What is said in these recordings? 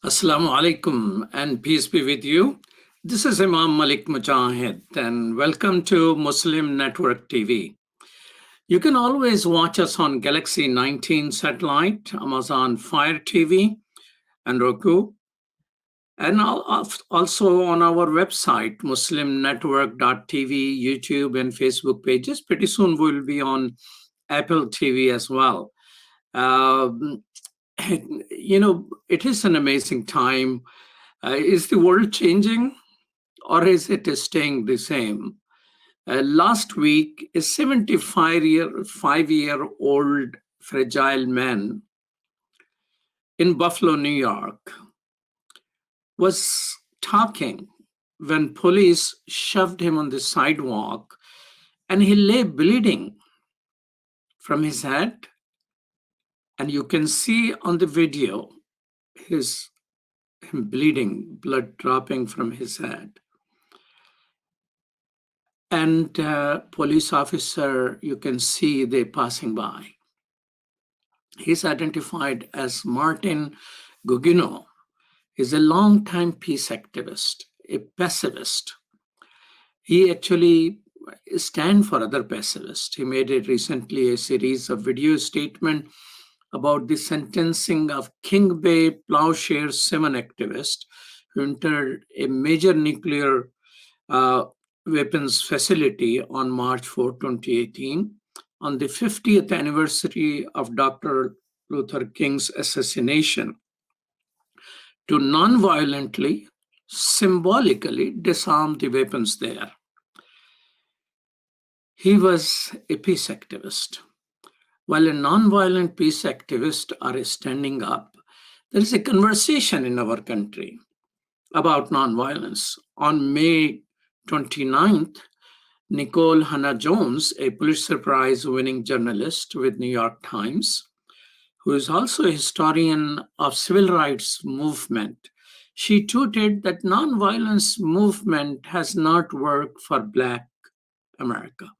Assalamu alaikum and peace be with you. This is Imam Malik Mujahid and welcome to Muslim Network TV. You can always watch us on Galaxy 19 satellite, Amazon Fire TV, and Roku, and also on our website, muslimnetwork.tv, YouTube, and Facebook pages. Pretty soon we'll be on Apple TV as well. Um, it is an amazing time. Is the world changing or is it staying the same? Last week, a 75-year-old fragile man in Buffalo, New York, was talking when police shoved him on the sidewalk and he lay bleeding from his head. And you can see on the video him bleeding, blood dropping from his head. And police officer, you can see they passing by. He's identified as Martin Gugino. He's a longtime peace activist, a pacifist. He actually stands for other pacifists. He made it recently a series of video statement about the sentencing of King Bay Plowshare 7 activist who entered a major nuclear weapons facility on March 4, 2018, on the 50th anniversary of Dr. Luther King's assassination, to non-violently, symbolically disarm the weapons there. He was a peace activist. While a non-violent peace activist are standing up, there is a conversation in our country about non-violence. On May 29th, Nicole Hannah Jones, a Pulitzer Prize-winning journalist with New York Times, who is also a historian of civil rights movement, she tweeted that nonviolence movement has not worked for Black America.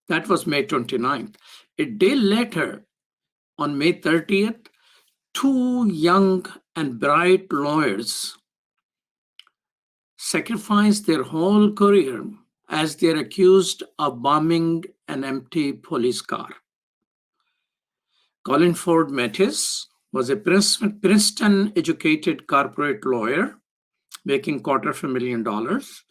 That was May 29th. A day later, on May 30th, two young and bright lawyers sacrificed their whole career as they're accused of bombing an empty police car. Colin Ford Mattis was a Princeton-educated corporate lawyer making $250,000.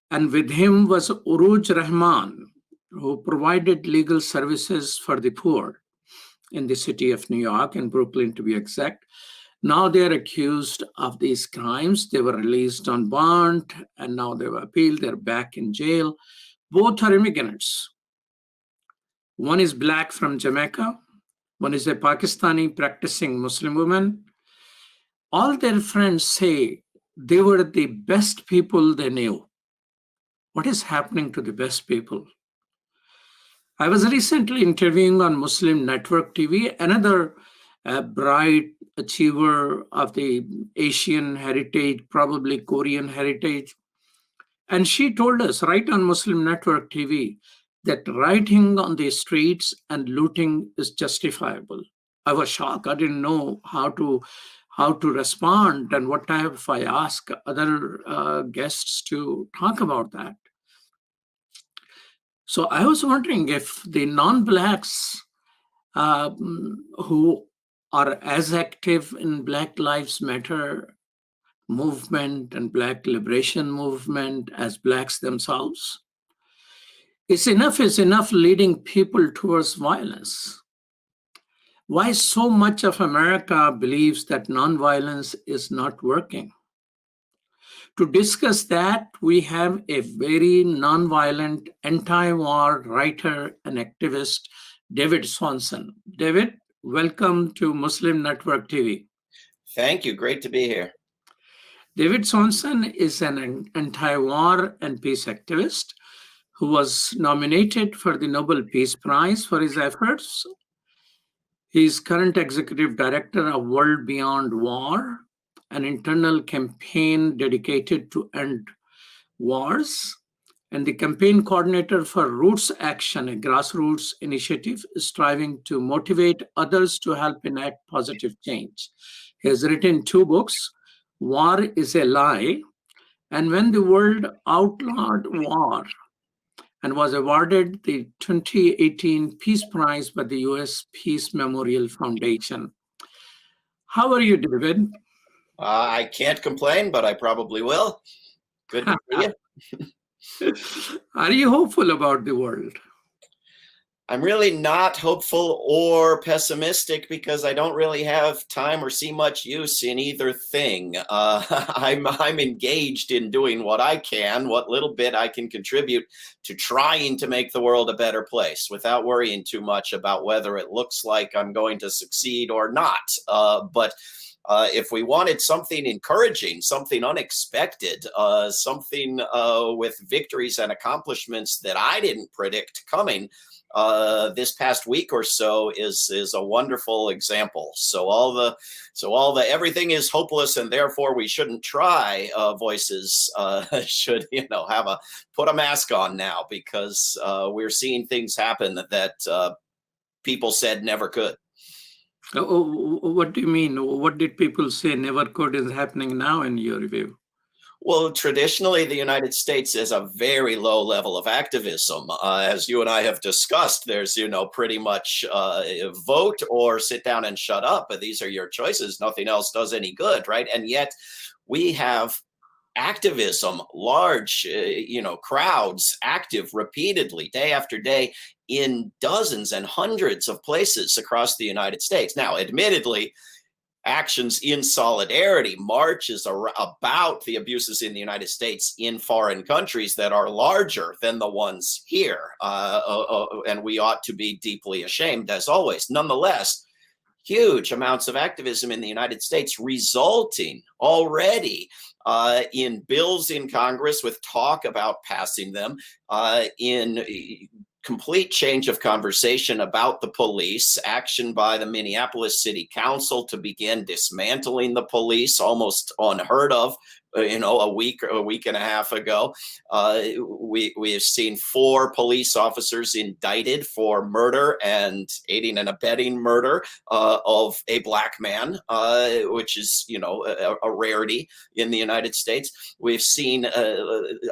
And with him was Uruj Rahman, who provided legal services for the poor in the city of New York, in Brooklyn to be exact. Now they're accused of these crimes. They were released on bond, and now they were appealed. They're back in jail. Both are immigrants. One is Black from Jamaica. One is a Pakistani practicing Muslim woman. All their friends say they were the best people they knew. What is happening to the best people? I was recently interviewing on Muslim Network TV another bright achiever of the Asian heritage, probably Korean heritage. And she told us right on Muslim Network TV that rioting on the streets and looting is justifiable. I was shocked. I didn't know how to respond and what if I ask other guests to talk about that. So I was wondering if the non-Blacks who are as active in Black Lives Matter movement and Black liberation movement as Blacks themselves, is enough leading people towards violence. Why so much of America believes that nonviolence is not working? To discuss that, we have a very nonviolent anti-war writer and activist, David Swanson. David, welcome to Muslim Network TV. Thank you. Great to be here. David Swanson is an anti-war and peace activist who was nominated for the Nobel Peace Prize for his efforts. He is current executive director of World Beyond War, an internal campaign dedicated to end wars. and the campaign coordinator for Roots Action, a grassroots initiative striving to motivate others to help enact positive change. He has written 2 books, War is a Lie, and When the World Outlawed War, and was awarded the 2018 Peace Prize by the U.S. Peace Memorial Foundation. How are you, David? I can't complain, but I probably will. Good to see you. Are you hopeful about the world? I'm really not hopeful or pessimistic because I don't really have time or see much use in either thing. I'm engaged in doing what I can, what little bit I can contribute to trying to make the world a better place without worrying too much about whether it looks like I'm going to succeed or not. But if we wanted something encouraging, something unexpected, something with victories and accomplishments that I didn't predict coming, this past week or so is a wonderful example. So all the everything is hopeless and therefore we shouldn't try voices should put a mask on now, because we're seeing things happen that people said never could. What do you mean? What did people say never could is happening now in your view? Well, traditionally, the United States has a very low level of activism. As you and I have discussed, there's, pretty much vote or sit down and shut up. But these are your choices. Nothing else does any good, right? And yet we have activism, large, crowds active repeatedly, day after day, in dozens and hundreds of places across the United States. Now, admittedly, actions in solidarity, marches about the abuses in the United States in foreign countries that are larger than the ones here. And we ought to be deeply ashamed, as always. Nonetheless, huge amounts of activism in the United States resulting already in bills in Congress with talk about passing them, in complete change of conversation about the police, action by the Minneapolis City Council to begin dismantling the police, almost unheard of. A week and a half ago, we have seen 4 police officers indicted for murder and aiding and abetting murder of a black man, which is, a rarity in the United States. We've seen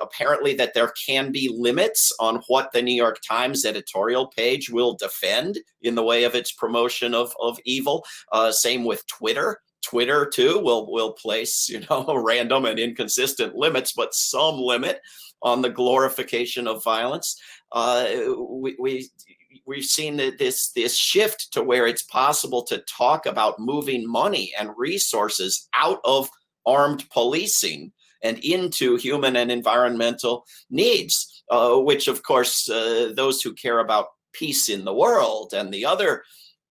apparently that there can be limits on what the New York Times editorial page will defend in the way of its promotion of evil. Same with Twitter. Twitter too will place random and inconsistent limits, but some limit on the glorification of violence. We've seen this shift to where it's possible to talk about moving money and resources out of armed policing and into human and environmental needs, which of course those who care about peace in the world and the other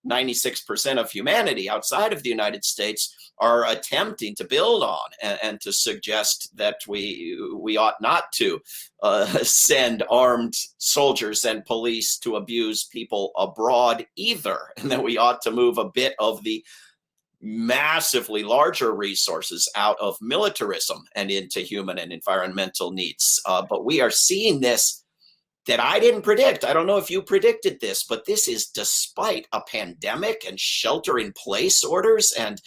96% of humanity outside of the United States are attempting to build on and to suggest that we ought not to send armed soldiers and police to abuse people abroad either, and that we ought to move a bit of the massively larger resources out of militarism and into human and environmental needs. But we are seeing this that I didn't predict. I don't know if you predicted this, but this is despite a pandemic and shelter-in-place orders. And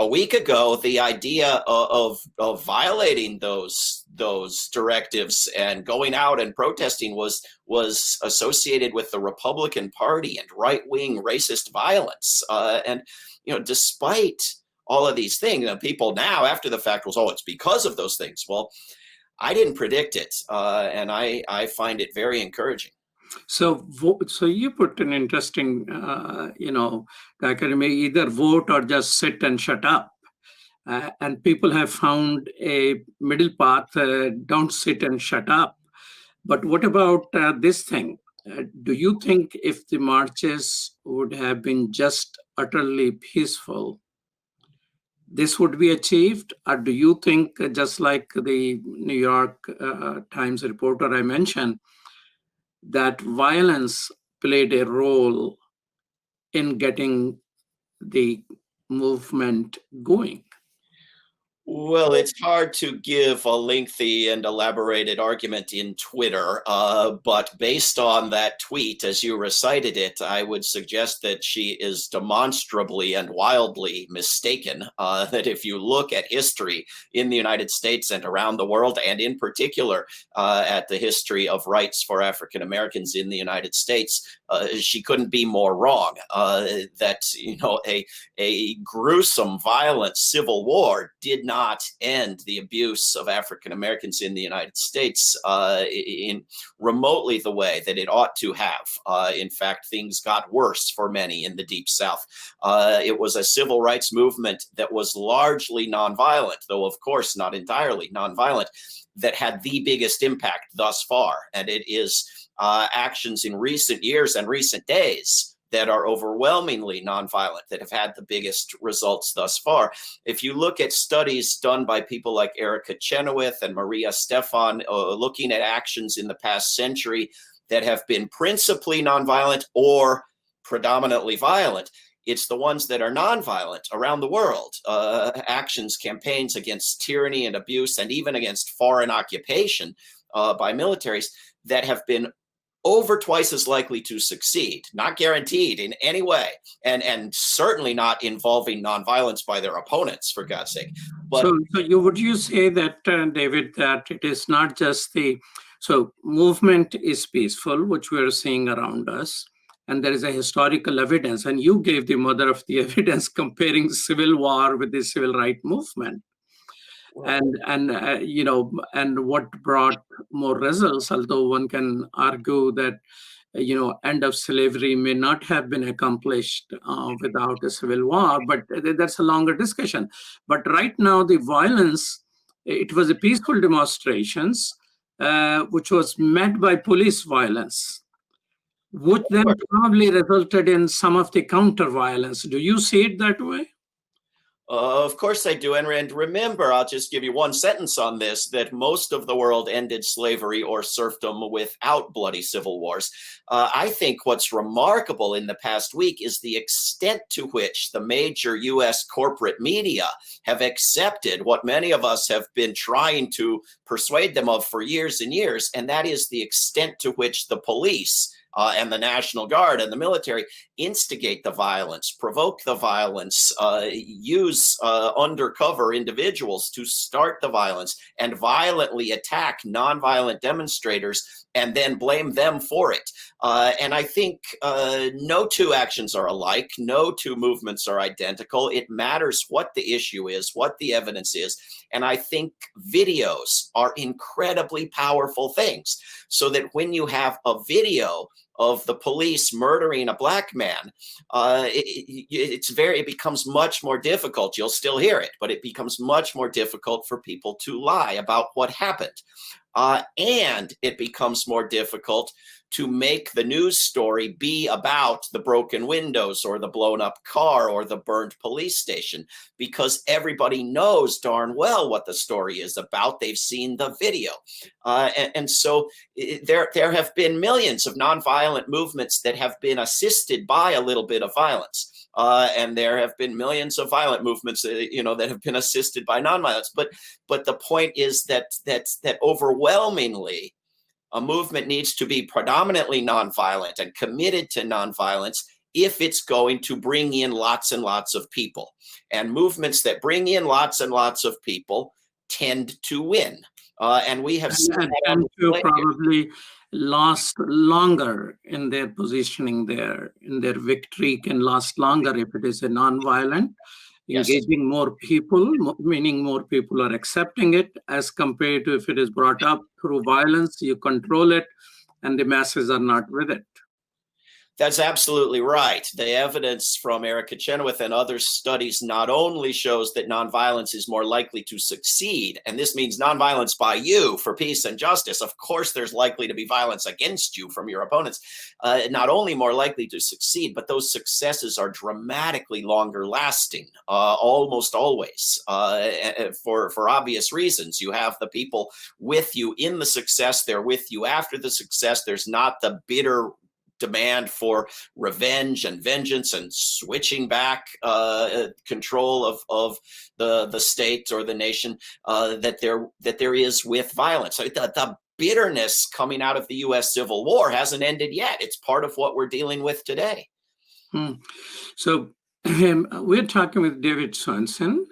a week ago, the idea of violating those directives and going out and protesting was associated with the Republican Party and right-wing racist violence. And despite all of these things, people now after the fact was, it's because of those things. Well, I didn't predict it, and I find it very encouraging. So you put an interesting, dichotomy: either vote or just sit and shut up. And people have found a middle path: don't sit and shut up. But what about this thing? Do you think if the marches would have been just utterly peaceful, this would be achieved? Or do you think, just like the New York Times reporter I mentioned, that violence played a role in getting the movement going? Well, it's hard to give a lengthy and elaborated argument in Twitter, but based on that tweet, as you recited it, I would suggest that she is demonstrably and wildly mistaken. That if you look at history in the United States and around the world, and in particular at the history of rights for African Americans in the United States, she couldn't be more wrong. That a gruesome, violent civil war did not end the abuse of African Americans in the United States in remotely the way that it ought to have. In fact, things got worse for many in the Deep South. It was a civil rights movement that was largely nonviolent, though of course not entirely nonviolent, that had the biggest impact thus far. And it is actions in recent years and recent days that are overwhelmingly nonviolent that have had the biggest results thus far. If you look at studies done by people like Erica Chenoweth and Maria Stefan, looking at actions in the past century that have been principally nonviolent or predominantly violent, it's the ones that are nonviolent around the world, actions, campaigns against tyranny and abuse, and even against foreign occupation by militaries, that have been over twice as likely to succeed, not guaranteed in any way, and certainly not involving nonviolence by their opponents, for God's sake. But would you say that, David, that it is not just movement is peaceful, which we are seeing around us, and there is a historical evidence, and you gave the mother of the evidence comparing civil war with the civil rights movement. And what brought more results, although one can argue that end of slavery may not have been accomplished without a civil war, but that's a longer discussion. But right now, the violence, it was a peaceful demonstrations, which was met by police violence, which then probably resulted in some of the counter violence. Do you see it that way? Of course I do. And remember, I'll just give you one sentence on this, that most of the world ended slavery or serfdom without bloody civil wars. I think what's remarkable in the past week is the extent to which the major U.S. corporate media have accepted what many of us have been trying to persuade them of for years and years, and that is the extent to which the police and the National Guard and the military instigate the violence, provoke the violence, use undercover individuals to start the violence, and violently attack nonviolent demonstrators and then blame them for it. And I think no two actions are alike. No two movements are identical. It matters what the issue is, what the evidence is. And I think videos are incredibly powerful things, so that when you have a video of the police murdering a black man, it becomes much more difficult. You'll still hear it, but it becomes much more difficult for people to lie about what happened. And it becomes more difficult to make the news story be about the broken windows or the blown up car or the burned police station, because everybody knows darn well what the story is about. They've seen the video. And so there have been millions of nonviolent movements that have been assisted by a little bit of violence. And there have been millions of violent movements, that have been assisted by nonviolence. But the point is that overwhelmingly, a movement needs to be predominantly nonviolent and committed to nonviolence if it's going to bring in lots and lots of people. And movements that bring in lots and lots of people tend to win. And we have seen and to probably last longer in their positioning there, in their victory can last longer if it is a nonviolent, engaging more people, meaning more people are accepting it, as compared to if it is brought up through violence, you control it, and the masses are not with it. That's absolutely right. The evidence from Erica Chenoweth and other studies not only shows that nonviolence is more likely to succeed, and this means nonviolence by you for peace and justice. Of course, there's likely to be violence against you from your opponents. Not only more likely to succeed, but those successes are dramatically longer lasting, almost always, for obvious reasons. You have the people with you in the success. They're with you after the success. There's not the bitter demand for revenge and vengeance and switching back control of the state or the nation that there is with violence. So the bitterness coming out of the U.S. Civil War hasn't ended yet. It's part of what we're dealing with today. So we're talking with David Swenson,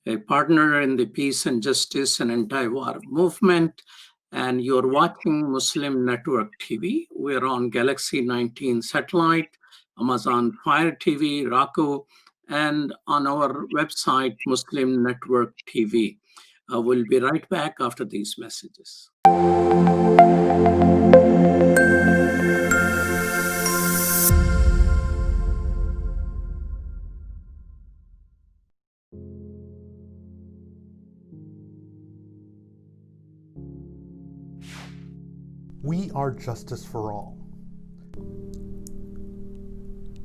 a partner in the peace and justice and anti-war movement, and you're watching Muslim Network TV. We're on Galaxy 19 satellite, Amazon Fire TV, Roku, and on our website, Muslim Network TV. We'll be right back after these messages. We are Justice for All.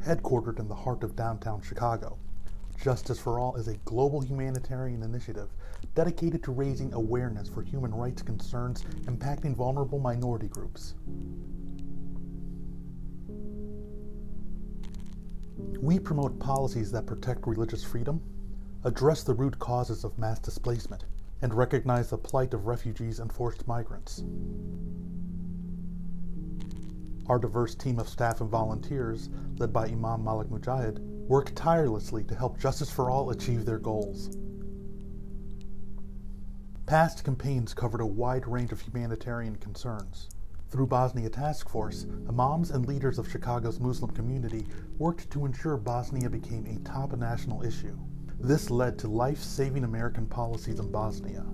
Headquartered in the heart of downtown Chicago, Justice for All is a global humanitarian initiative dedicated to raising awareness for human rights concerns impacting vulnerable minority groups. We promote policies that protect religious freedom, address the root causes of mass displacement, and recognize the plight of refugees and forced migrants. Our diverse team of staff and volunteers, led by Imam Mujahid, work tirelessly to help Justice for All achieve their goals. Past campaigns covered a wide range of humanitarian concerns. Through Bosnia Task Force, imams and leaders of Chicago's Muslim community worked to ensure Bosnia became a top national issue. This led to life-saving American policies in Bosnia.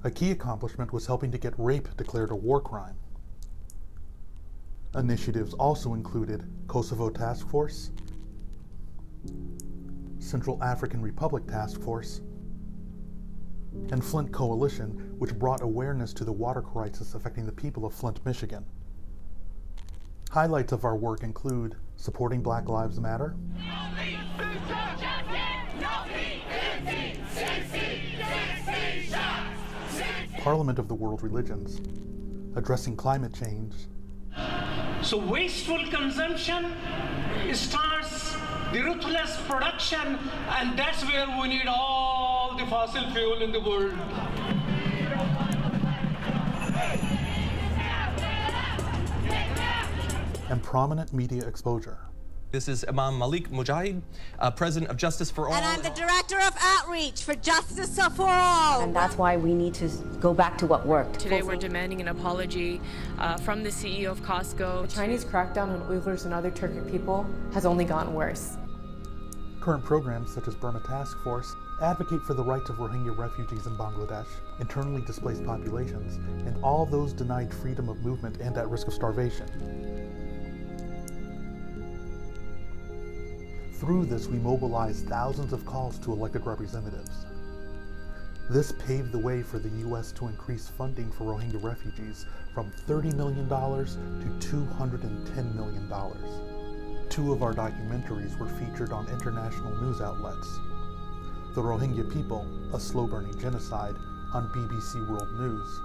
A key accomplishment was helping to get rape declared a war crime. Initiatives also included Kosovo Task Force, Central African Republic Task Force, and Flint Coalition, which brought awareness to the water crisis affecting the people of Flint, Michigan. Highlights of our work include supporting Black Lives Matter, Parliament of the World Religions, addressing climate change. So wasteful consumption starts the ruthless production, and that's where we need all the fossil fuel in the world. And prominent media exposure. This is Imam Mujahid, President of Justice for All. And I'm the Director of Outreach for Justice for All. And that's why we need to go back to what worked. Today we're demanding an apology from the CEO of Costco. The Chinese crackdown on Uyghurs and other Turkic people has only gotten worse. Current programs such as Burma Task Force advocate for the rights of Rohingya refugees in Bangladesh, internally displaced populations, and all those denied freedom of movement and at risk of starvation. Through this, we mobilized thousands of calls to elected representatives. This paved the way for the U.S. to increase funding for Rohingya refugees from $30 million to $210 million. Two of our documentaries were featured on international news outlets. The Rohingya People, a slow-burning genocide, on BBC World News,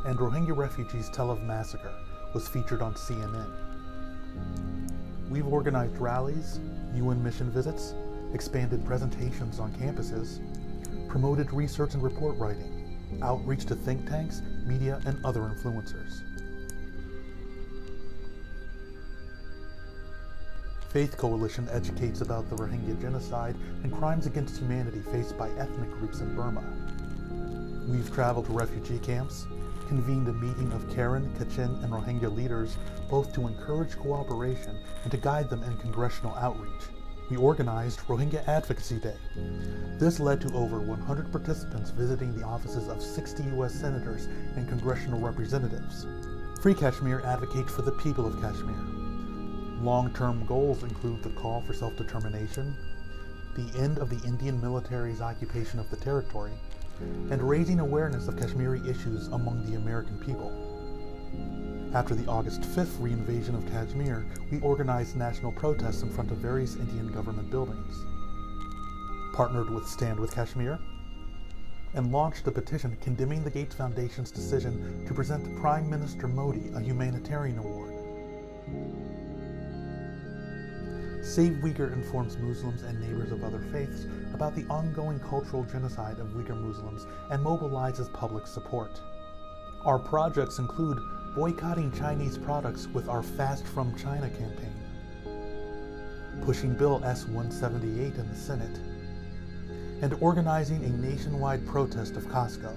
and Rohingya Refugees Tel Aviv Massacre was featured on CNN. We've organized rallies, UN mission visits, expanded presentations on campuses, promoted research and report writing, outreach to think tanks, media, and other influencers. Faith Coalition educates about the Rohingya genocide and crimes against humanity faced by ethnic groups in Burma. We've traveled to refugee camps, convened a meeting of Karen, Kachin, and Rohingya leaders, both to encourage cooperation and to guide them in congressional outreach. We organized Rohingya Advocacy Day. This led to over 100 participants visiting the offices of 60 U.S. senators and congressional representatives. Free Kashmir advocates for the people of Kashmir. Long-term goals include the call for self-determination, the end of the Indian military's occupation of the territory, and raising awareness of Kashmiri issues among the American people. After the August 5th reinvasion of Kashmir, we organized national protests in front of various Indian government buildings. Partnered with Stand with Kashmir, and launched a petition condemning the Gates Foundation's decision to present Prime Minister Modi a humanitarian award. Save Uyghur informs Muslims and neighbors of other faiths about the ongoing cultural genocide of Uyghur Muslims and mobilizes public support. Our projects include boycotting Chinese products with our Fast from China campaign, pushing Bill S-178 in the Senate, and organizing a nationwide protest of Costco.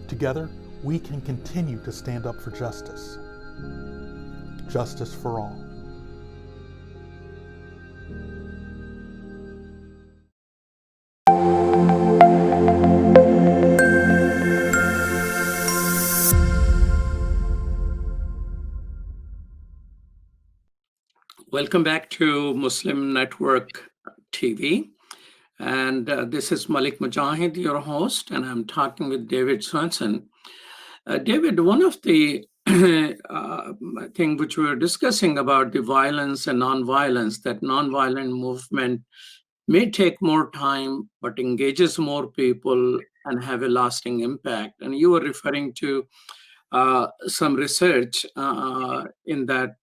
Together, we can continue to stand up for justice. Justice for all. Welcome back to Muslim Network TV. And this is Malik Mujahid, your host, and I'm talking with David Swenson. David, one of the thing which we were discussing about the violence and nonviolence, that nonviolent movement may take more time, but engages more people and have a lasting impact. And you were referring to some research in that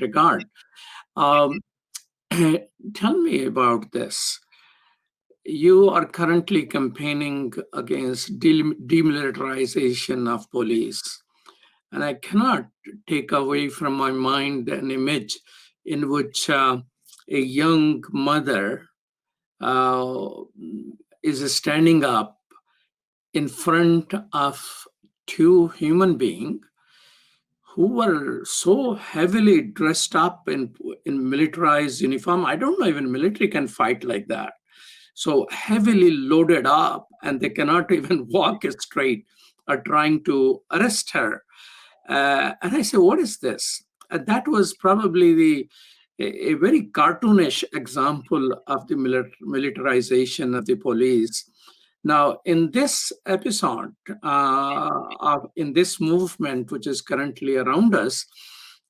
regard. Tell me about this. You are currently campaigning against demilitarization of police. And I cannot take away from my mind an image in which a young mother is standing up in front of two human beings who were so heavily dressed up in militarized uniform. I don't know even military can fight like that. So heavily loaded up, and they cannot even walk straight, are trying to arrest her. And I say, what is this? And that was probably a very cartoonish example of the militarization of the police. Now, in this episode, in this movement, which is currently around us,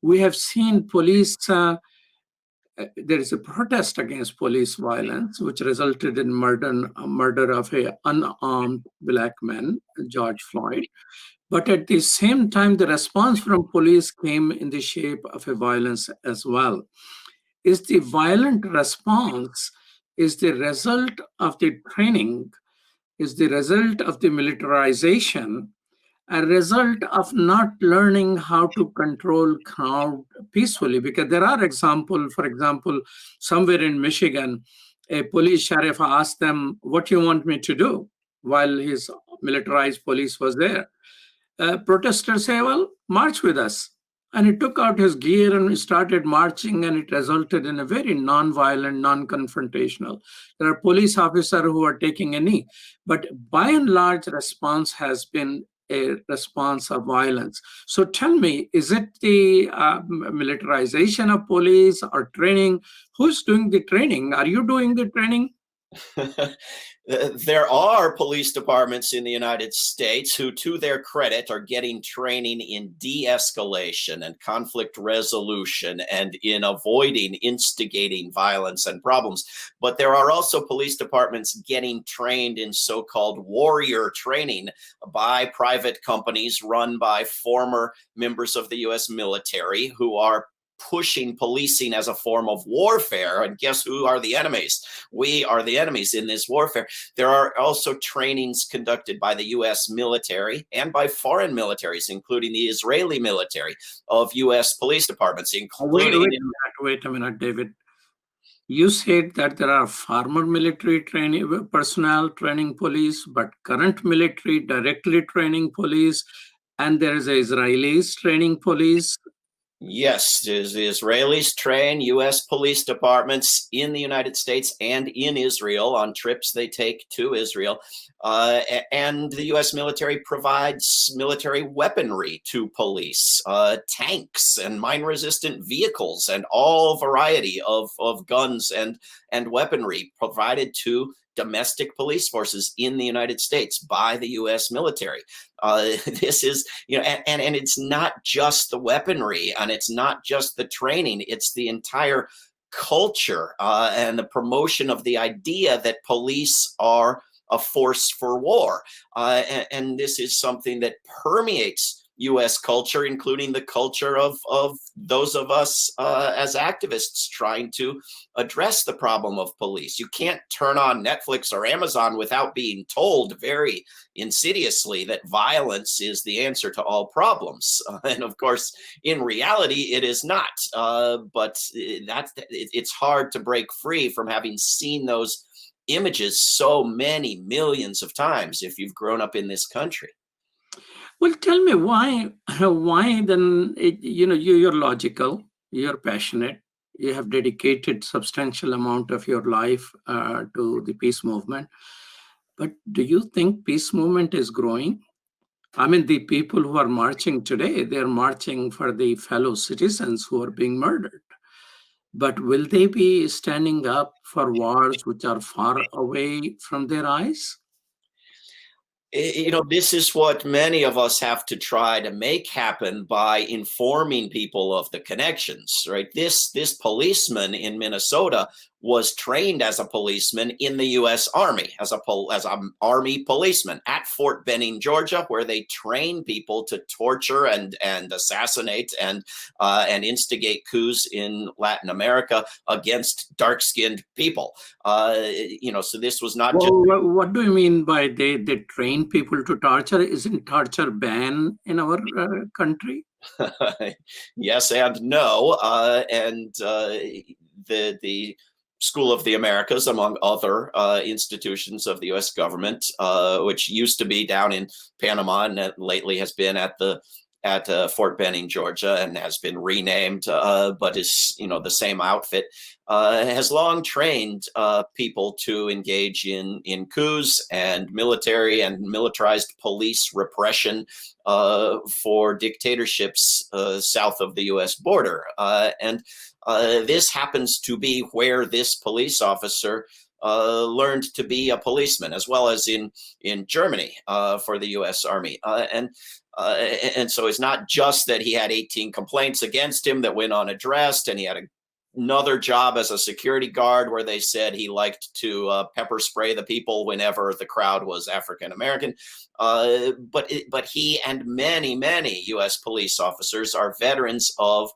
we have seen police, there is a protest against police violence, which resulted in murder of an unarmed black man, George Floyd. But at the same time, the response from police came in the shape of a violence as well. Is the violent response is the result of the training, is the result of the militarization, a result of not learning how to control crowd peacefully? Because there are examples, for example, somewhere in Michigan, a police sheriff asked them, what do you want me to do? While his militarized police was there. Protesters say, well, march with us. And he took out his gear and we started marching, and it resulted in a very non-violent, non-confrontational. There are police officers who are taking a knee. But by and large, response has been a response of violence. So tell me, is it the militarization of police or training? Who's doing the training? Are you doing the training? There are police departments in the United States who, to their credit, are getting training in de-escalation and conflict resolution and in avoiding instigating violence and problems. But there are also police departments getting trained in so-called warrior training by private companies run by former members of the U.S. military who are pushing policing as a form of warfare. And guess who are the enemies? We are the enemies in this warfare. There are also trainings conducted by the U.S. military and by foreign militaries, including the Israeli military, of U.S. police departments, including... Wait a minute, David. You said that there are former military training personnel training police, but current military directly training police, and there is Israelis training police. Yes, the Israelis train U.S. police departments in the United States and in Israel on trips they take to Israel. And the U.S. military provides military weaponry to police, tanks and mine-resistant vehicles and all variety of guns and weaponry provided to domestic police forces in the United States by the U.S. military. This is, and it's not just the weaponry and it's not just the training, it's the entire culture and the promotion of the idea that police are a force for war. And this is something that permeates U.S. culture, including the culture of those of us as activists trying to address the problem of police. You can't turn on Netflix or Amazon without being told very insidiously that violence is the answer to all problems. And of course, in reality, it is not. But it's hard to break free from having seen those images so many millions of times if you've grown up in this country. Well, tell me why then, you're logical, you're passionate, you have dedicated substantial amount of your life to the peace movement. But do you think peace movement is growing? I mean, the people who are marching today, they're marching for the fellow citizens who are being murdered. But will they be standing up for wars which are far away from their eyes? This is what many of us have to try to make happen by informing people of the connections, right? This policeman in Minnesota was trained as a policeman in the U.S. Army, as an Army policeman at Fort Benning, Georgia, where they train people to torture and assassinate and instigate coups in Latin America against dark-skinned people. So this was not just. What do you mean by they train people to torture? Isn't torture banned in our country? Yes and no. The School of the Americas, among other institutions of the U.S. government, which used to be down in Panama and lately has been at Fort Benning, Georgia, and has been renamed, but is the same outfit, has long trained people to engage in coups and military and militarized police repression for dictatorships south of the U.S. border. And this happens to be where this police officer learned to be a policeman, as well as in Germany for the U.S. Army. And so it's not just that he had 18 complaints against him that went unaddressed, and he had another job as a security guard where they said he liked to pepper spray the people whenever the crowd was African American. But he and many U.S. police officers are veterans of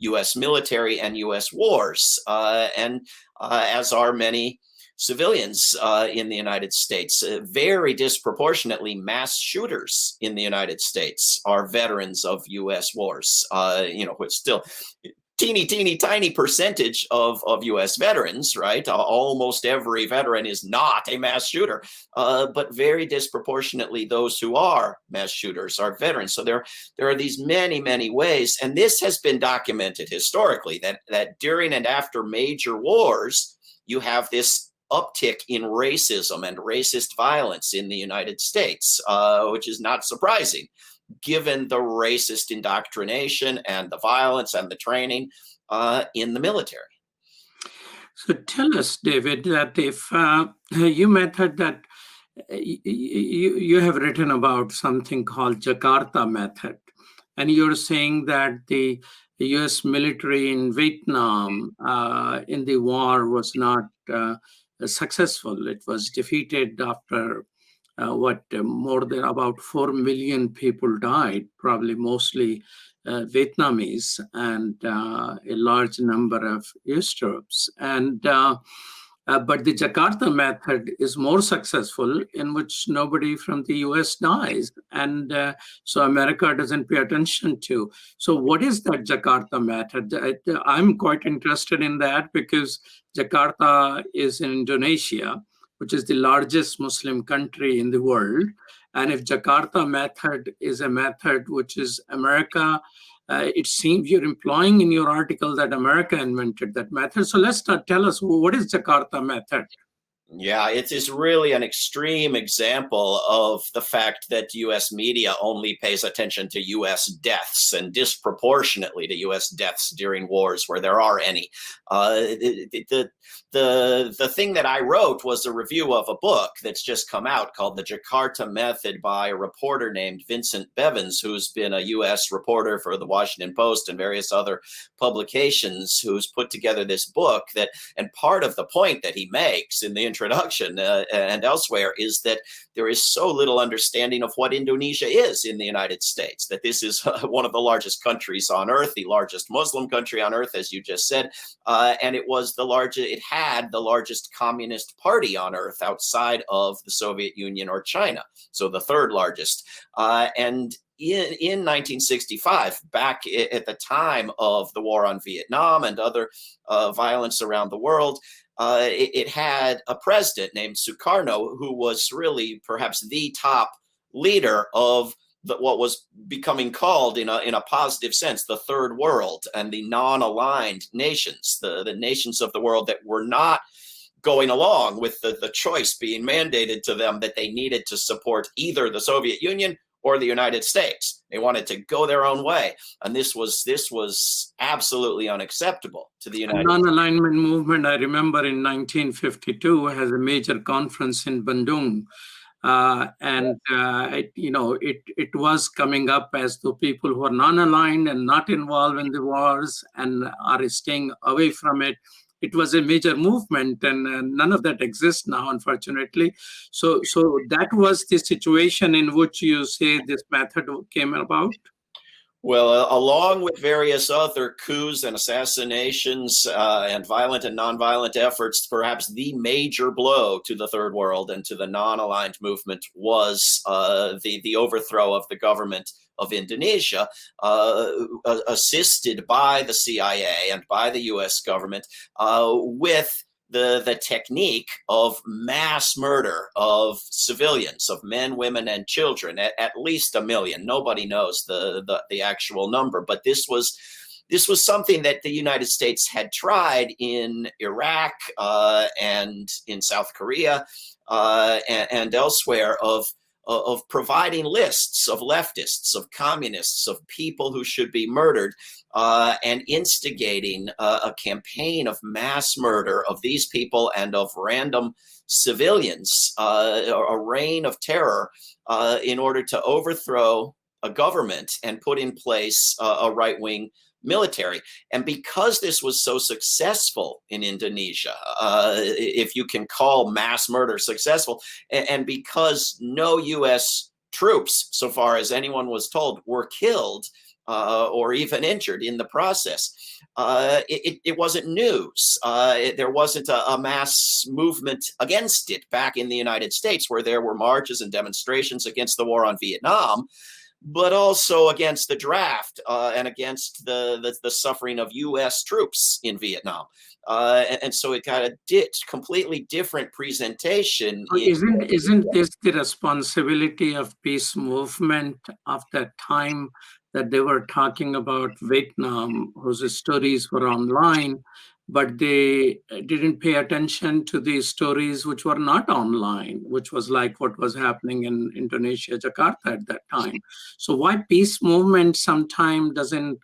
U.S. military and U.S. wars, and as are many civilians in the United States. Very disproportionately, mass shooters in the United States are veterans of U.S. wars, which still tiny percentage of U.S. veterans, right? Almost every veteran is not a mass shooter, but very disproportionately those who are mass shooters are veterans. So there are these many ways, and this has been documented historically that during and after major wars, you have this uptick in racism and racist violence in the United States, which is not surprising, given the racist indoctrination and the violence and the training in the military. So tell us, David, that if you method that you have written about something called Jakarta method, and you're saying that the U.S. military in Vietnam in the war was not successful. It was defeated after more than about 4 million people died, probably mostly Vietnamese, and a large number of US troops. But the Jakarta method is more successful, in which nobody from the US dies. And so America doesn't pay attention to. So what is that Jakarta method? I'm quite interested in that, because Jakarta is in Indonesia, which is the largest Muslim country in the world. And if Jakarta method is a method which is America, it seems you're implying in your article that America invented that method. So let's tell us, what is Jakarta method? Yeah, it is really an extreme example of the fact that US media only pays attention to US deaths, and disproportionately to US deaths during wars where there are any. The thing that I wrote was a review of a book that's just come out called The Jakarta Method by a reporter named Vincent Bevins, who's been a US reporter for the Washington Post and various other publications, who's put together this book that, and part of the point that he makes in the introduction and elsewhere is that there is so little understanding of what Indonesia is in the United States, that this is one of the largest countries on earth, the largest Muslim country on earth, as you just said, and it had the largest communist party on earth outside of the Soviet Union or China, so the third largest. And in 1965, back at the time of the war on Vietnam and other violence around the world, it had a president named Sukarno, who was really perhaps the top leader of what was becoming called, in a positive sense, the third world and the non-aligned nations, the nations of the world that were not going along with the choice being mandated to them that they needed to support either the Soviet Union or the United States. They wanted to go their own way. And this was absolutely unacceptable to the United States. Non-alignment movement, I remember in 1952, has a major conference in Bandung. It was coming up as though people who are non-aligned and not involved in the wars and are staying away from it. It was a major movement, and none of that exists now, unfortunately. So that was the situation in which you say this method came about? Well, along with various other coups and assassinations and violent and nonviolent efforts, perhaps the major blow to the third world and to the non-aligned movement was the overthrow of the government of Indonesia, assisted by the CIA and by the US government, with the technique of mass murder of civilians, of men, women, and children, at least 1 million. Nobody knows the actual number, but this was something that the United States had tried in Iraq and in South Korea and elsewhere of providing lists of leftists, of communists, of people who should be murdered, and instigating a campaign of mass murder of these people and of random civilians, a reign of terror, in order to overthrow a government and put in place a right-wing military. And because this was so successful in Indonesia, if you can call mass murder successful, and because no US troops, so far as anyone was told, were killed or even injured in the process, it wasn't news. There wasn't a mass movement against it back in the United States, where there were marches and demonstrations against the war on Vietnam, but also against the draft and against the suffering of US troops in Vietnam. And so it got a completely different presentation. Isn't this the responsibility of peace movement of that time, that they were talking about Vietnam, whose stories were online, but they didn't pay attention to the stories which were not online, which was like what was happening in Indonesia, Jakarta at that time. So why peace movement sometimes doesn't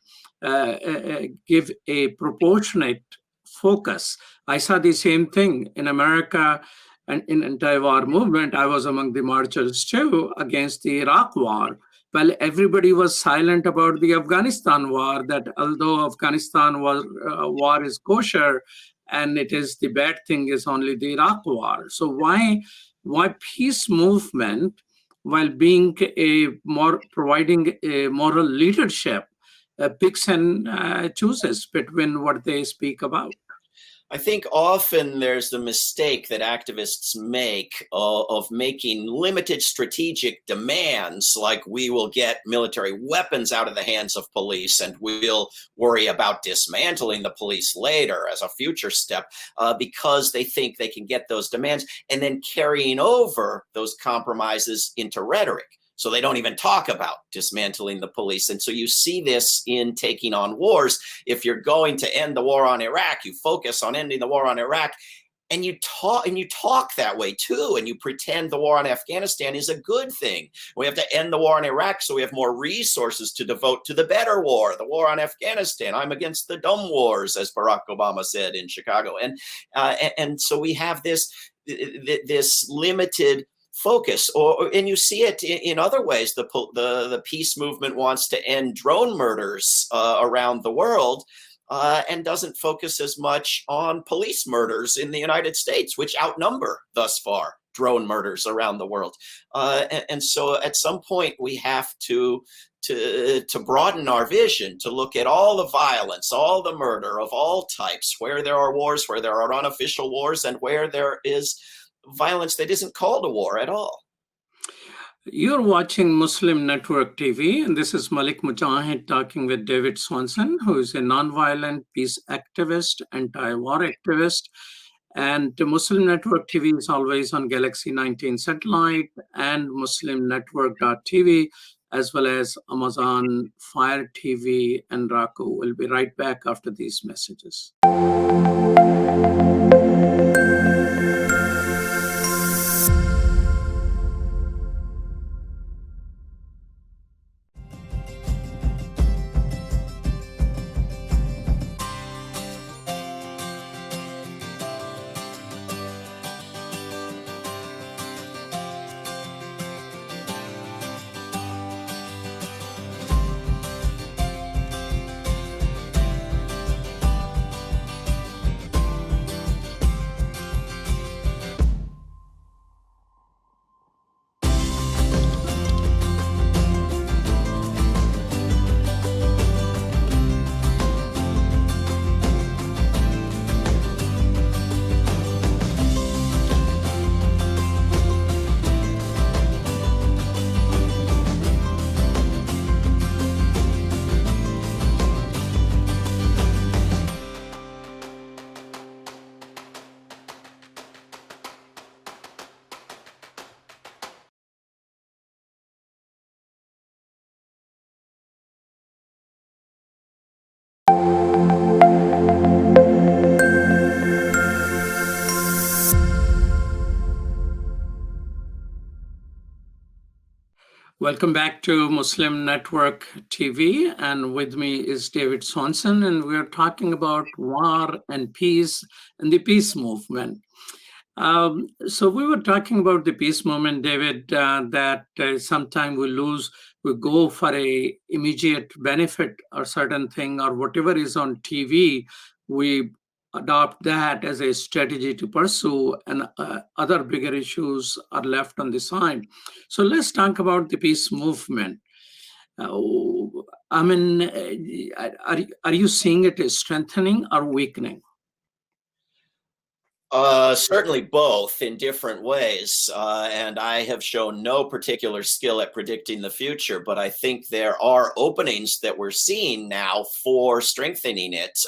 give a proportionate focus? I saw the same thing in America and in anti-war movement. I was among the marchers too against the Iraq war. Well, everybody was silent about the Afghanistan war, that although Afghanistan war is kosher, and it is the bad thing is only the Iraq war. So why peace movement, while being providing a moral leadership, picks and chooses between what they speak about? I think often there's the mistake that activists make of making limited strategic demands, like we will get military weapons out of the hands of police and we'll worry about dismantling the police later as a future step, because they think they can get those demands, and then carrying over those compromises into rhetoric. So they don't even talk about dismantling the police. And so you see this in taking on wars. If you're going to end the war on Iraq, you focus on ending the war on Iraq, and you talk that way too, and you pretend the war on Afghanistan is a good thing. We have to end the war in Iraq so we have more resources to devote to the better war, the war on Afghanistan. I'm against the dumb wars, as Barack Obama said in Chicago. And so we have this limited focus, and you see it in other ways. The peace movement wants to end drone murders around the world, and doesn't focus as much on police murders in the United States, which outnumber thus far drone murders around the world. And so at some point we have to broaden our vision, to look at all the violence, all the murder of all types, where there are wars, where there are unofficial wars, and where there is violence that isn't called a war at all. You're watching Muslim Network TV, and this is Malik Mujahid talking with David Swanson, who is a nonviolent peace activist, anti-war activist. And Muslim Network TV is always on Galaxy 19 satellite and muslimnetwork.tv, as well as Amazon Fire TV and Roku. We'll be right back after these messages. Welcome back to Muslim Network TV, and with me is David Swanson, and we're talking about war and peace and the peace movement. So we were talking about the peace movement, David, that sometime we go for a immediate benefit or certain thing or whatever is on TV, we adopt that as a strategy to pursue, and other bigger issues are left on the side. So let's talk about the peace movement. I mean, are you seeing it as strengthening or weakening? Certainly both in different ways. And I have shown no particular skill at predicting the future, but I think there are openings that we're seeing now for strengthening it.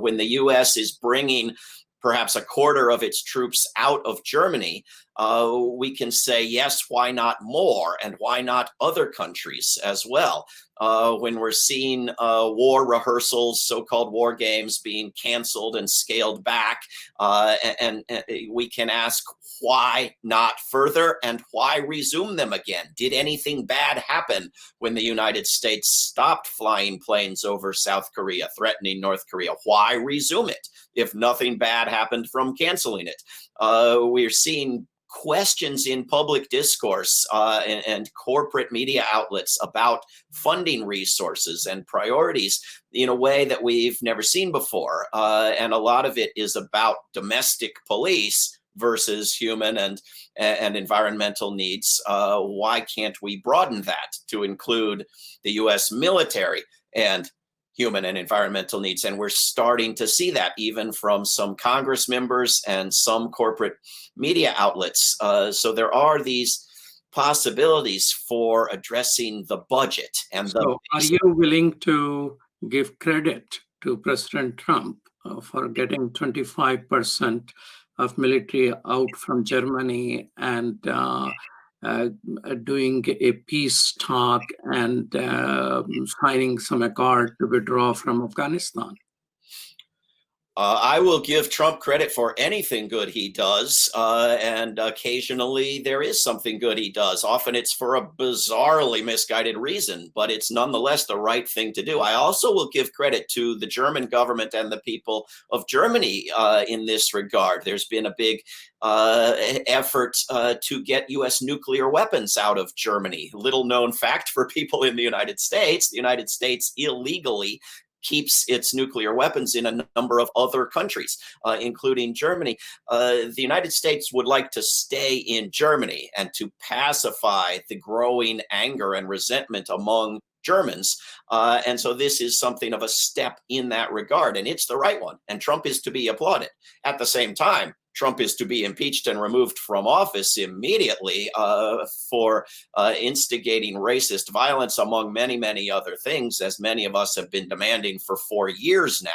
When the US is bringing perhaps a quarter of its troops out of Germany, we can say, yes, why not more? And why not other countries as well? When we're seeing war rehearsals, so-called war games being canceled and scaled back, and we can ask, why not further, and why resume them again? Did anything bad happen when the United States stopped flying planes over South Korea, threatening North Korea? Why resume it if nothing bad happened from canceling it? We're seeing questions in public discourse and corporate media outlets about funding resources and priorities in a way that we've never seen before. And a lot of it is about domestic police versus human and environmental needs. Why can't we broaden that to include the US military and human and environmental needs? And we're starting to see that even from some Congress members and some corporate media outlets. So there are these possibilities for addressing the budget. And so are you willing to give credit to President Trump for getting 25% of military out from Germany and doing a peace talk and signing some accord to withdraw from Afghanistan? I will give Trump credit for anything good he does, and occasionally there is something good he does. Often it's for a bizarrely misguided reason, but it's nonetheless the right thing to do. I also will give credit to the German government and the people of Germany in this regard. There's been a big effort to get U.S. nuclear weapons out of Germany. Little known fact for people in the United States illegally keeps its nuclear weapons in a number of other countries, including Germany. The United States would like to stay in Germany and to pacify the growing anger and resentment among Germans. And so this is something of a step in that regard, and it's the right one. And Trump is to be applauded. At the same time, Trump is to be impeached and removed from office immediately for instigating racist violence, among many, many other things, as many of us have been demanding for 4 years now.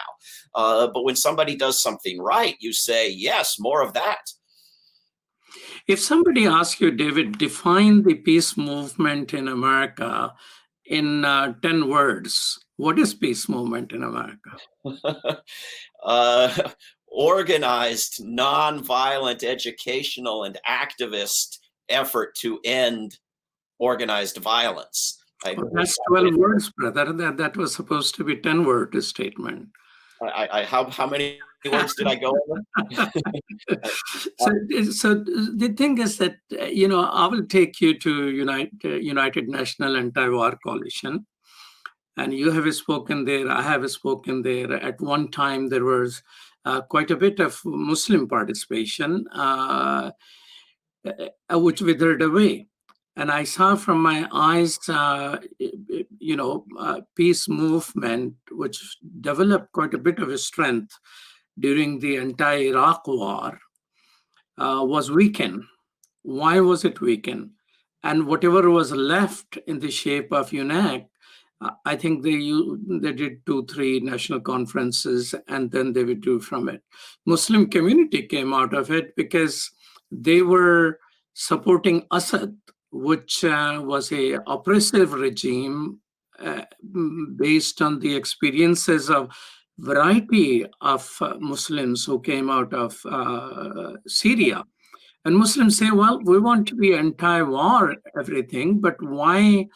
But when somebody does something right, you say, yes, more of that. If somebody asks you, David, define the peace movement in America in 10 words, what is peace movement in America? Organized, nonviolent, educational, and activist effort to end organized violence. That's 12 words, brother. That was supposed to be 10-word statement. How many words did I go over? So the thing is that, I will take you to United National Anti-War Coalition. And you have spoken there, I have spoken there. At one time, there was quite a bit of Muslim participation, which withered away. And I saw from my eyes, peace movement, which developed quite a bit of strength during the anti-Iraq war, was weakened. Why was it weakened? And whatever was left in the shape of UNAC, I think they did 2-3 national conferences, and then they withdrew from it. Muslim community came out of it because they were supporting Assad, which was a oppressive regime based on the experiences of variety of Muslims who came out of Syria. And Muslims say, well, we want to be anti-war, everything, but why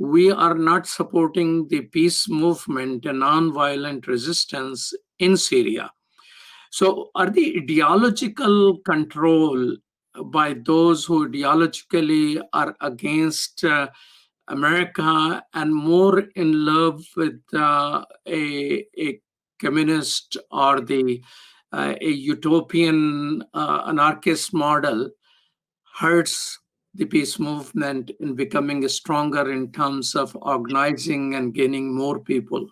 we are not supporting the peace movement and nonviolent resistance in Syria? So are the ideological control by those who ideologically are against America and more in love with a communist or a utopian anarchist model hurts the peace movement in becoming stronger in terms of organizing and gaining more people?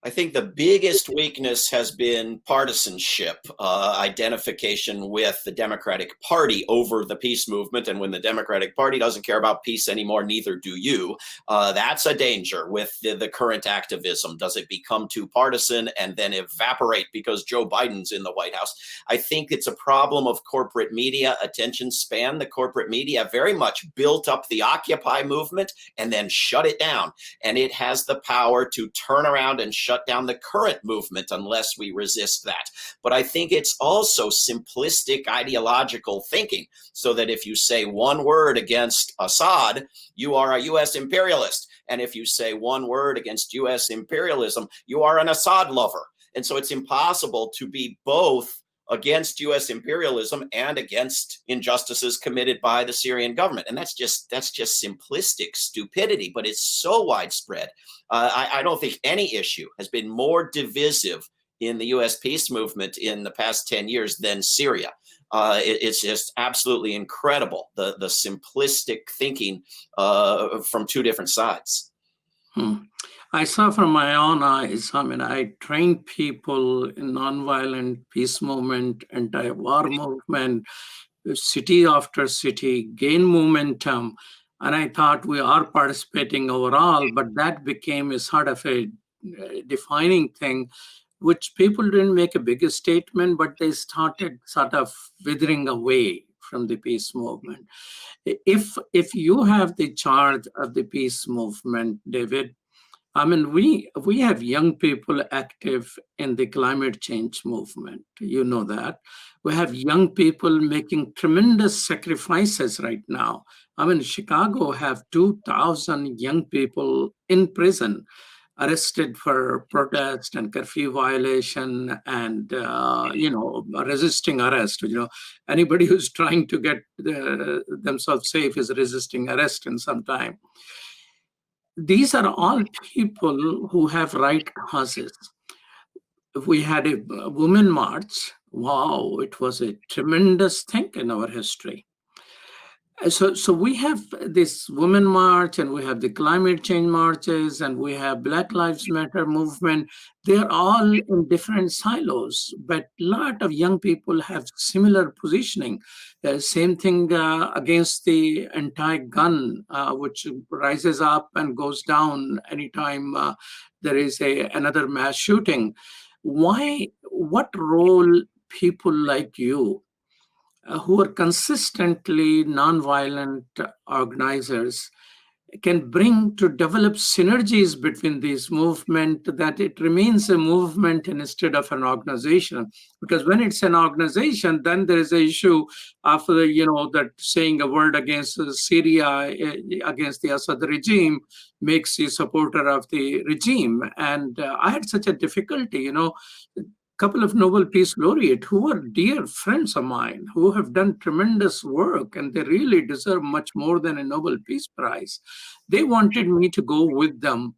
I think the biggest weakness has been partisanship, identification with the Democratic Party over the peace movement. And when the Democratic Party doesn't care about peace anymore, neither do you. That's a danger with the current activism. Does it become too partisan and then evaporate because Joe Biden's in the White House? I think it's a problem of corporate media attention span. The corporate media very much built up the Occupy movement and then shut it down. And it has the power to turn around and shut down the current movement unless we resist that. But I think it's also simplistic ideological thinking, so that if you say one word against Assad, you are a U.S. imperialist. And if you say one word against U.S. imperialism, you are an Assad lover. And so it's impossible to be both against U.S. imperialism and against injustices committed by the Syrian government. And that's just simplistic stupidity, but it's so widespread. I don't think any issue has been more divisive in the U.S. peace movement in the past 10 years than Syria. It's just absolutely incredible, the simplistic thinking from two different sides. I saw from my own eyes. I mean, I trained people in nonviolent peace movement, anti-war movement, city after city, gain momentum. And I thought we are participating overall, but that became a sort of a defining thing, which people didn't make a big statement, but they started sort of withering away from the peace movement. If you have the charge of the peace movement, David, I mean, we have young people active in the climate change movement. You know that. We have young people making tremendous sacrifices right now. I mean, Chicago have 2,000 young people in prison, arrested for protest and curfew violation and resisting arrest. Anybody who's trying to get themselves safe is resisting arrest in some time. These are all people who have right causes. If we had a women march, wow, it was a tremendous thing in our history. So we have this women march, and we have the climate change marches, and we have Black Lives Matter movement. They're all in different silos, but a lot of young people have similar positioning. Same thing against the anti-gun, which rises up and goes down anytime there is another mass shooting. What role people like you, who are consistently nonviolent organizers, can bring to develop synergies between these movements, that it remains a movement instead of an organization? Because when it's an organization, then there is an issue after that saying a word against Syria, against the Assad regime, makes you supporter of the regime. And I had such a difficulty, couple of Nobel Peace Laureates who are dear friends of mine, who have done tremendous work, and they really deserve much more than a Nobel Peace Prize. They wanted me to go with them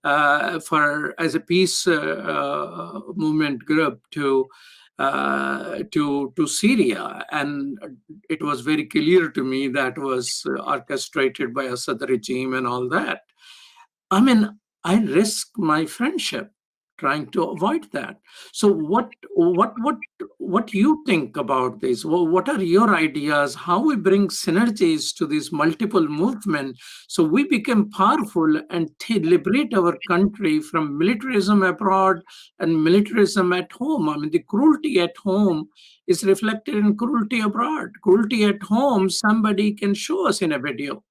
as a peace movement group to Syria, and it was very clear to me that was orchestrated by Assad regime and all that. I mean, I risk my friendship trying to avoid that. So what you think about this? What are your ideas? How we bring synergies to these multiple movements so we become powerful and liberate our country from militarism abroad and militarism at home? I mean, the cruelty at home is reflected in cruelty abroad. Cruelty at home, somebody can show us in a video.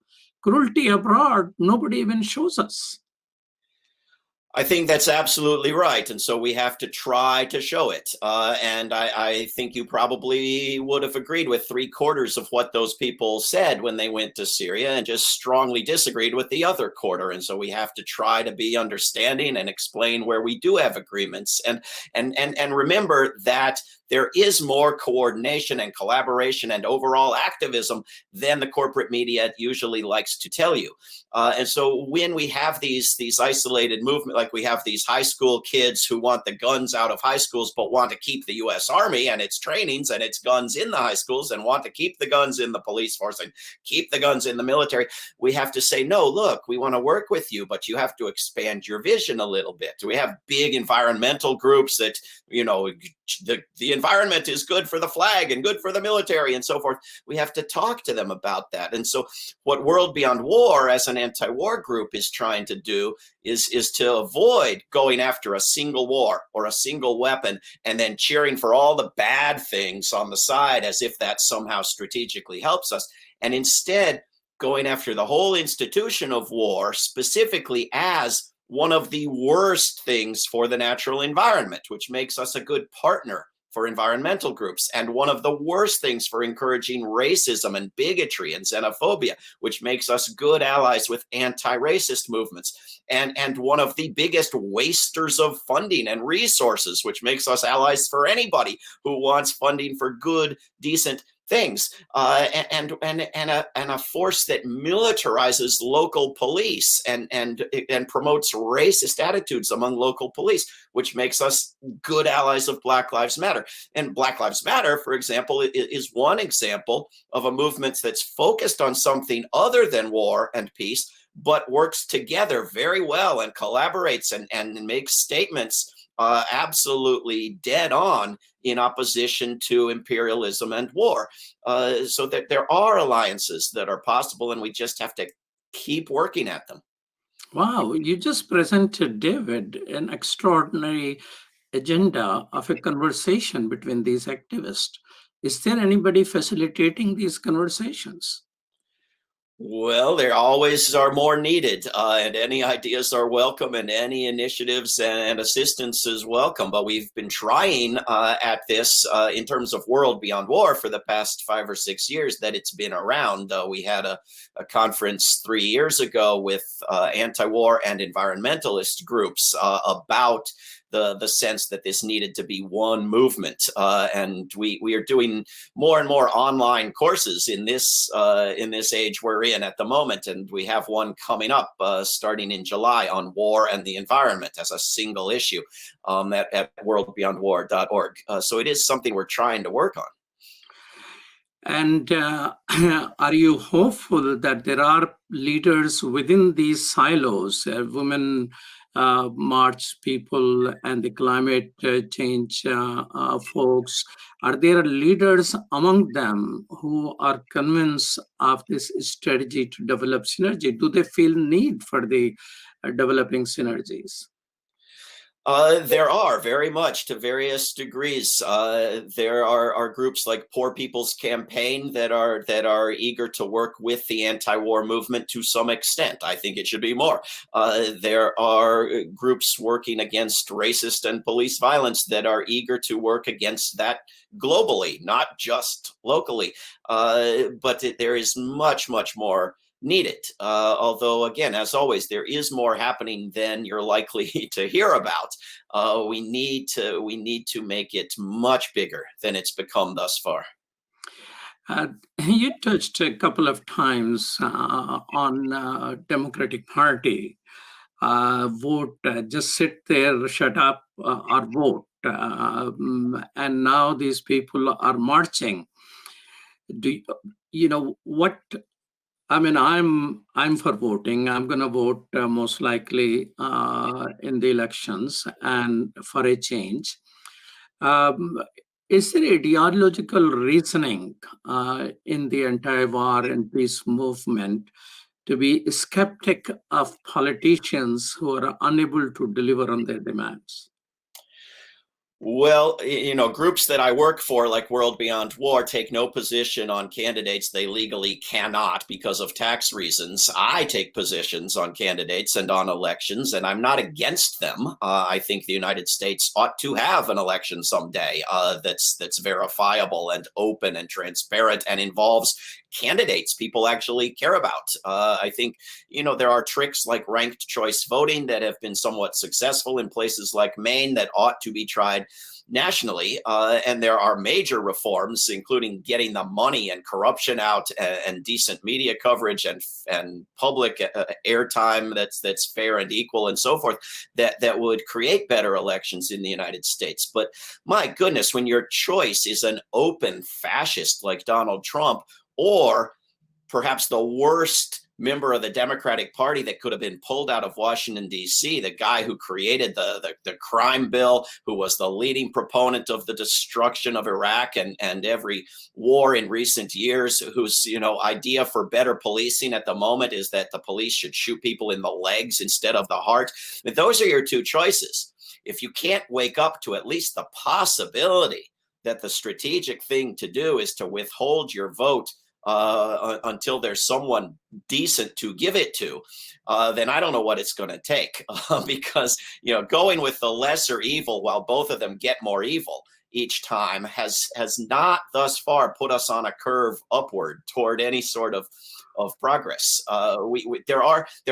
Cruelty abroad, nobody even shows us. I think that's absolutely right. And so we have to try to show it. And I think you probably would have agreed with 3/4 of what those people said when they went to Syria, and just strongly disagreed with the other quarter. And so we have to try to be understanding and explain where we do have agreements. And remember that there is more coordination and collaboration and overall activism than the corporate media usually likes to tell you. And so when we have these isolated movements, like we have these high school kids who want the guns out of high schools, but want to keep the U.S. Army and its trainings and its guns in the high schools, and want to keep the guns in the police force and keep the guns in the military, we have to say, no, look, we want to work with you, but you have to expand your vision a little bit. We have big environmental groups that, the environment is good for the flag and good for the military and so forth. We have to talk to them about that. And so what World Beyond War as an anti-war group is trying to do is to avoid going after a single war or a single weapon and then cheering for all the bad things on the side as if that somehow strategically helps us. And instead going after the whole institution of war specifically as one of the worst things for the natural environment, which makes us a good partner for environmental groups, and one of the worst things for encouraging racism and bigotry and xenophobia, which makes us good allies with anti-racist movements, and one of the biggest wasters of funding and resources, which makes us allies for anybody who wants funding for good, decent things, and a force that militarizes local police and promotes racist attitudes among local police, which makes us good allies of Black Lives Matter. And Black Lives Matter, for example, is one example of a movement that's focused on something other than war and peace, but works together very well and collaborates and makes statements absolutely dead on in opposition to imperialism and war. So that there are alliances that are possible, and we just have to keep working at them. Wow, you just presented, David, an extraordinary agenda of a conversation between these activists. Is there anybody facilitating these conversations? Well, there always are more needed, and any ideas are welcome, and any initiatives and assistance is welcome. But we've been trying at this in terms of World Beyond War for the past 5 or 6 years that it's been around. We had a conference 3 years ago with anti-war and environmentalist groups about the sense that this needed to be one movement, and we are doing more and more online courses in this age we're in at the moment, and we have one coming up starting in July on war and the environment as a single issue at worldbeyondwar.org. So it is something we're trying to work on. And are you hopeful that there are leaders within these silos, women march people and the climate change folks? Are there leaders among them who are convinced of this strategy to develop synergy? Do they feel need for the developing synergies? There are, very much, to various degrees. There are groups like Poor People's Campaign that are eager to work with the anti-war movement to some extent. I think it should be more. There are groups working against racist and police violence that are eager to work against that globally, not just locally. But there is much, much more needed. Although, again, as always, there is more happening than you're likely to hear about. We need to make it much bigger than it's become thus far. You touched a couple of times on Democratic Party. Vote, just sit there, shut up, or vote. And now these people are marching. You know what? I mean, I'm for voting. I'm going to vote most likely in the elections and for a change. Is there ideological reasoning in the anti-war and peace movement to be skeptic of politicians who are unable to deliver on their demands? Well, groups that I work for, like World Beyond War, take no position on candidates they legally cannot because of tax reasons. I take positions on candidates and on elections, and I'm not against them. I think the United States ought to have an election someday that's verifiable and open and transparent and involves candidates people actually care about. I think, there are tricks like ranked choice voting that have been somewhat successful in places like Maine that ought to be tried nationally. And there are major reforms, including getting the money and corruption out and decent media coverage and public airtime that's fair and equal and so forth, that would create better elections in the United States. But my goodness, when your choice is an open fascist like Donald Trump, or perhaps the worst member of the Democratic Party that could have been pulled out of Washington, D.C., the guy who created the crime bill, who was the leading proponent of the destruction of Iraq and every war in recent years, whose idea for better policing at the moment is that the police should shoot people in the legs instead of the heart. But those are your two choices. If you can't wake up to at least the possibility that the strategic thing to do is to withhold your vote until there's someone decent to give it to, then I don't know what it's going to take, because going with the lesser evil while both of them get more evil each time has not thus far put us on a curve upward toward any sort of progress. There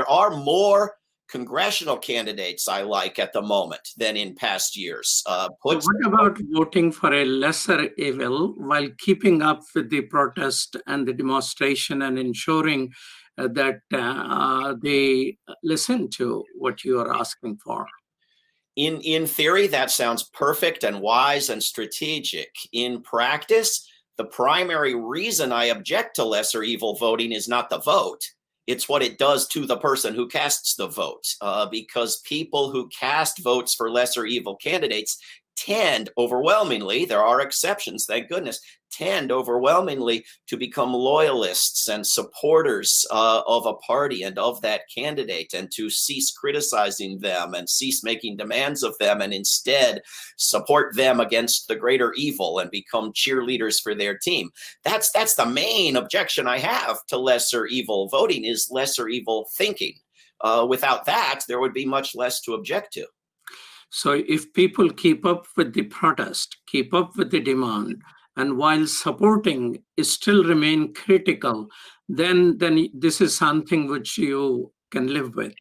are more congressional candidates I like at the moment than in past years. What about voting for a lesser evil while keeping up with the protest and the demonstration and ensuring that they listen to what you are asking for? In theory, that sounds perfect and wise and strategic. In practice, the primary reason I object to lesser evil voting is not the vote. It's what it does to the person who casts the vote, because people who cast votes for lesser evil candidates tend overwhelmingly, there are exceptions, thank goodness, tend overwhelmingly to become loyalists and supporters of a party and of that candidate, and to cease criticizing them and cease making demands of them, and instead support them against the greater evil and become cheerleaders for their team. That's the main objection I have to lesser evil voting, is lesser evil thinking. Without that, there would be much less to object to. So if people keep up with the protest, keep up with the demand, and while supporting still remain critical, then this is something which you can live with.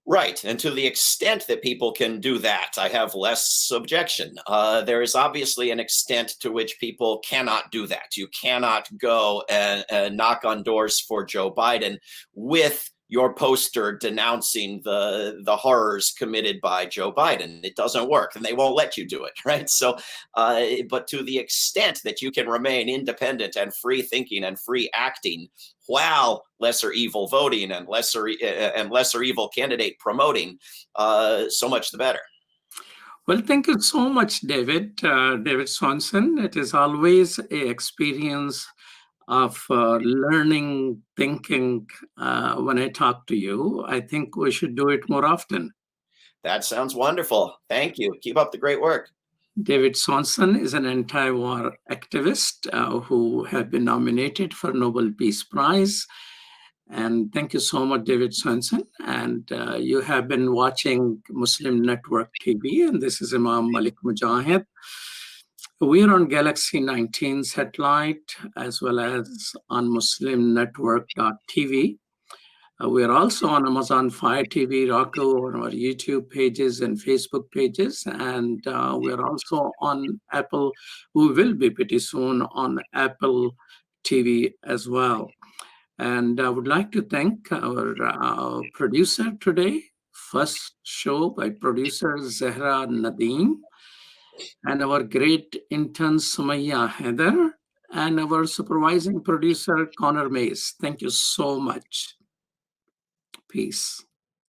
Right. And to the extent that people can do that, I have less objection. There is obviously an extent to which people cannot do that. You cannot go and knock on doors for Joe Biden with your poster denouncing the horrors committed by Joe Biden. It doesn't work, and they won't let you do it, right? So, but to the extent that you can remain independent and free thinking and free acting while lesser evil voting and lesser evil candidate promoting, so much the better. Well, thank you so much, David. David Swanson. It is always an experience of learning, thinking when I talk to you. I think we should do it more often. That sounds wonderful. Thank you. Keep up the great work. David Swanson is an anti-war activist who have been nominated for Nobel Peace Prize. And thank you so much, David Swanson. And you have been watching Muslim Network TV, and this is Imam Malik Mujahid. We are on Galaxy 19 satellite, as well as on muslimnetwork.tv. We are also on Amazon Fire TV, Roku, on our YouTube pages and Facebook pages. And we are also on Apple. We will be pretty soon on Apple TV as well. And I would like to thank our producer today, first show by producer Zahra Nadeem, and our great intern Sumaya Heather, and our supervising producer Connor Mays. Thank you so much. Peace.